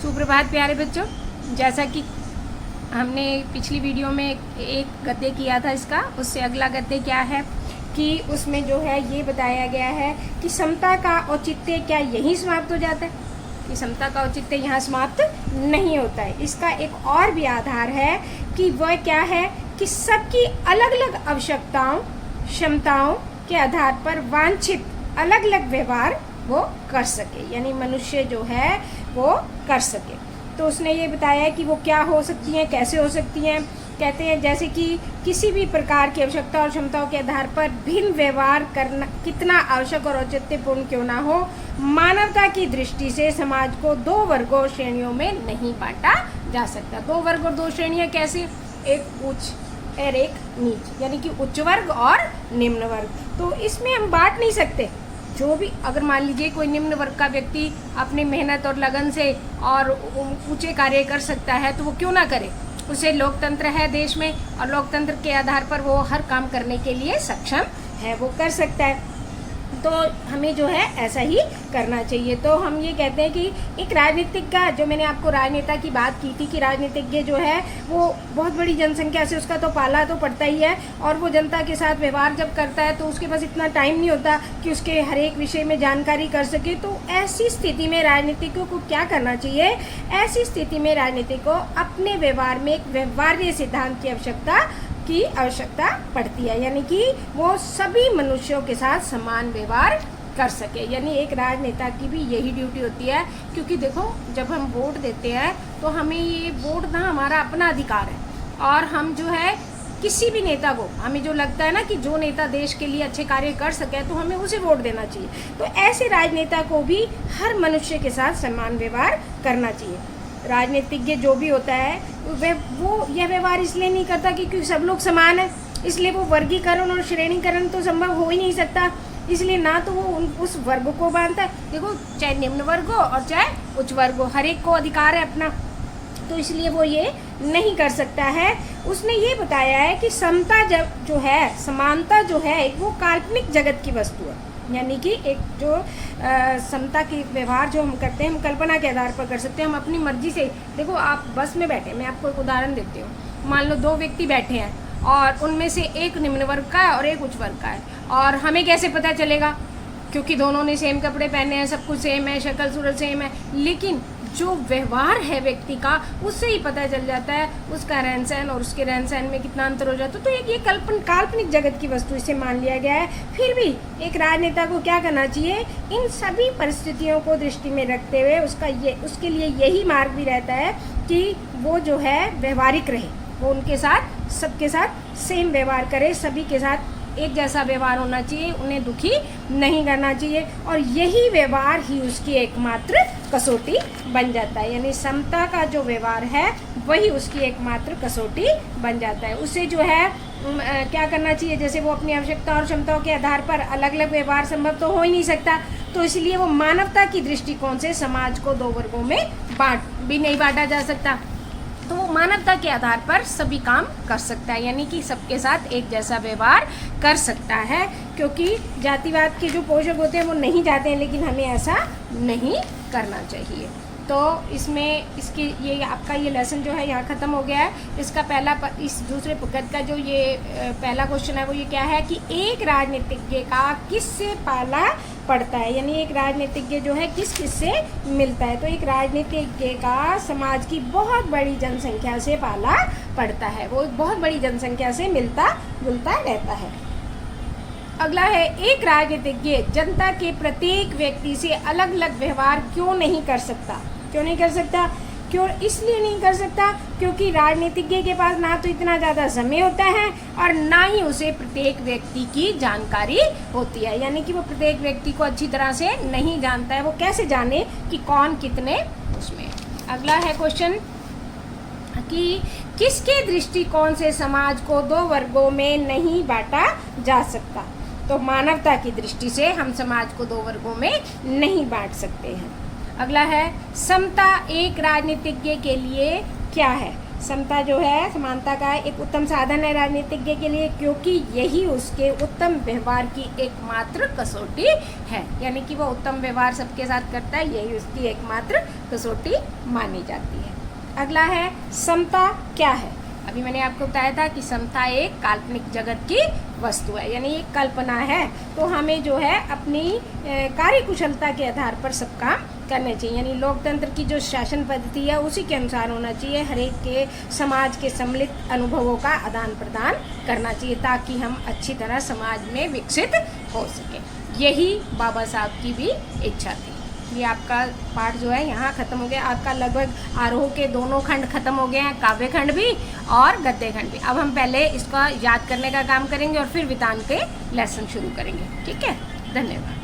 सुप्रभात प्यारे बच्चों। जैसा कि हमने पिछली वीडियो में एक गद्य किया था इसका, उससे अगला गद्य क्या है कि उसमें जो है ये बताया गया है कि समता का औचित्य क्या यहीं समाप्त हो जाता है, कि समता का औचित्य यहाँ समाप्त नहीं होता है। इसका एक और भी आधार है कि वह क्या है कि सबकी अलग अलग आवश्यकताओं क्षमताओं के आधार पर वांछित अलग अलग व्यवहार वो कर सके, यानी मनुष्य जो है वो कर सके। तो उसने ये बताया कि वो क्या हो सकती हैं, कैसे हो सकती हैं। कहते हैं जैसे कि किसी भी प्रकार की आवश्यकता और क्षमताओं के आधार पर भिन्न व्यवहार करना कितना आवश्यक और औचित्यपूर्ण क्यों ना हो, मानवता की दृष्टि से समाज को दो वर्गों श्रेणियों में नहीं बांटा जा सकता। दो वर्ग और दो श्रेणियाँ कैसे, एक उच्च और एक नीच, यानी कि उच्च वर्ग और निम्न वर्ग। तो इसमें हम बांट नहीं सकते। जो भी अगर मान लीजिए कोई निम्न वर्ग का व्यक्ति अपनी मेहनत और लगन से और ऊंचे कार्य कर सकता है तो वो क्यों ना करे। उसे लोकतंत्र है देश में और लोकतंत्र के आधार पर वो हर काम करने के लिए सक्षम है, वो कर सकता है। तो हमें जो है ऐसा ही करना चाहिए। तो हम ये कहते हैं कि एक राजनीतिक का, जो मैंने आपको राजनेता की बात की थी कि राजनीतिज्ञ जो है वो बहुत बड़ी जनसंख्या से उसका तो पाला तो पड़ता ही है, और वो जनता के साथ व्यवहार जब करता है तो उसके पास इतना टाइम नहीं होता कि उसके हर एक विषय में जानकारी कर सके। तो ऐसी स्थिति में राजनीतिज्ञों को क्या करना चाहिए, ऐसी स्थिति में राजनीतिक को अपने व्यवहार में एक व्यवहार्य सिद्धांत की आवश्यकता पड़ती है, यानी कि वो सभी मनुष्यों के साथ समान व्यवहार कर सके। यानी एक राजनेता की भी यही ड्यूटी होती है, क्योंकि देखो जब हम वोट देते हैं तो हमें ये वोट ना हमारा अपना अधिकार है, और हम जो है किसी भी नेता को, हमें जो लगता है ना कि जो नेता देश के लिए अच्छे कार्य कर सके तो हमें उसे वोट देना चाहिए। तो ऐसे राजनेता को भी हर मनुष्य के साथ समान व्यवहार करना चाहिए। राजनीतिज्ञ जो भी होता है वो यह व्यवहार इसलिए नहीं करता क्योंकि सब लोग समान है, इसलिए वो वर्गीकरण और श्रेणीकरण तो संभव हो ही नहीं सकता, इसलिए ना तो वो उस वर्ग को बांधता है। देखो चाहे निम्न वर्ग हो और चाहे उच्च वर्ग हो, हर एक को अधिकार है अपना, तो इसलिए वो ये नहीं कर सकता है। उसने ये बताया है कि समता जो है, समानता जो है वो काल्पनिक जगत की वस्तु है, यानी कि एक जो समता की व्यवहार जो हम करते हैं हम कल्पना के आधार पर कर सकते हैं, हम अपनी मर्जी से। देखो आप बस में बैठे, मैं आपको एक उदाहरण देती हूँ। मान लो दो व्यक्ति बैठे हैं और उनमें से एक निम्न वर्ग का है और एक उच्च वर्ग का है, और हमें कैसे पता चलेगा, क्योंकि दोनों ने सेम कपड़े पहने हैं, सब कुछ सेम है, शक्ल सूरत सेम है, लेकिन जो व्यवहार है व्यक्ति का उससे ही पता चल जाता है उसका रहन सहन और उसके रहन सहन में कितना अंतर हो जाता है। तो ये काल्पनिक जगत की वस्तु इसे मान लिया गया है। फिर भी एक राजनेता को क्या करना चाहिए, इन सभी परिस्थितियों को दृष्टि में रखते हुए उसके लिए यही मार्ग भी रहता है कि वो जो है व्यवहारिक रहे, वो उनके साथ सबके साथ सेम व्यवहार करे, सभी के साथ एक जैसा व्यवहार होना चाहिए, उन्हें दुखी नहीं करना चाहिए, और यही व्यवहार ही उसकी एकमात्र कसौटी बन जाता है। यानी समता का जो व्यवहार है वही उसकी एकमात्र कसौटी बन जाता है। उसे जो है क्या करना चाहिए, जैसे वो अपनी आवश्यकता और क्षमताओं के आधार पर अलग अलग व्यवहार संभव तो हो ही नहीं सकता, तो इसलिए वो मानवता की दृष्टिकोण से समाज को दो वर्गों में नहीं बांटा जा सकता, तो वो मानवता के आधार पर सभी काम कर सकता है, यानी कि सबके साथ एक जैसा व्यवहार कर सकता है। क्योंकि जातिवाद के जो पोषक होते हैं वो नहीं चाहते हैं, लेकिन हमें ऐसा नहीं करना चाहिए। तो इसमें ये आपका ये लेसन जो है यहाँ ख़त्म हो गया है। इसका इस दूसरे पकड़ का जो ये पहला क्वेश्चन है वो ये क्या है कि एक राजनीतिज्ञ का किससे पाला पड़ता है, यानी एक राजनीतिज्ञ जो है किस से मिलता है। तो एक राजनीतिज्ञ का समाज की बहुत बड़ी जनसंख्या से पाला पड़ता है, वो बहुत बड़ी जनसंख्या से मिलता जुलता रहता है। अगला है, एक राजनीतिज्ञ जनता के प्रत्येक व्यक्ति से अलग अलग व्यवहार क्यों नहीं कर सकता। क्यों इसलिए नहीं कर सकता क्योंकि राजनीतिज्ञ के पास ना तो इतना ज़्यादा समय होता है और ना ही उसे प्रत्येक व्यक्ति की जानकारी होती है, यानी कि वो प्रत्येक व्यक्ति को अच्छी तरह से नहीं जानता है। वो कैसे जाने कि कौन कितने उसमें। अगला है क्वेश्चन कि किसके दृष्टिकोण से समाज को दो वर्गों में नहीं बांटा जा सकता। तो मानवता की दृष्टि से हम समाज को दो वर्गों में नहीं बांट सकते हैं। अगला है, समता एक राजनीतिज्ञ के लिए क्या है। समता जो है समानता का एक उत्तम साधन है राजनीतिज्ञ के लिए, क्योंकि यही उसके उत्तम व्यवहार की एकमात्र कसौटी है। यानी कि वह उत्तम व्यवहार सबके साथ करता है, यही उसकी एकमात्र कसौटी मानी जाती है। अगला है समता क्या है। अभी मैंने आपको बताया था कि समता एक काल्पनिक जगत की वस्तु है, यानी एक कल्पना है। तो हमें जो है अपनी कार्यकुशलता के आधार पर सब काम करने चाहिए, यानी लोकतंत्र की जो शासन पद्धति है उसी के अनुसार होना चाहिए। हर एक के समाज के सम्मिलित अनुभवों का आदान प्रदान करना चाहिए, ताकि हम अच्छी तरह समाज में विकसित हो सकें। यही बाबा साहब की भी इच्छा थी। ये आपका पाठ जो है यहाँ ख़त्म हो गया। आपका लगभग आरोह के दोनों खंड ख़त्म हो गए हैं, काव्य खंड भी और गद्य खंड भी। अब हम पहले इसका याद करने का काम करेंगे और फिर वितान के लेसन शुरू करेंगे। ठीक है, धन्यवाद।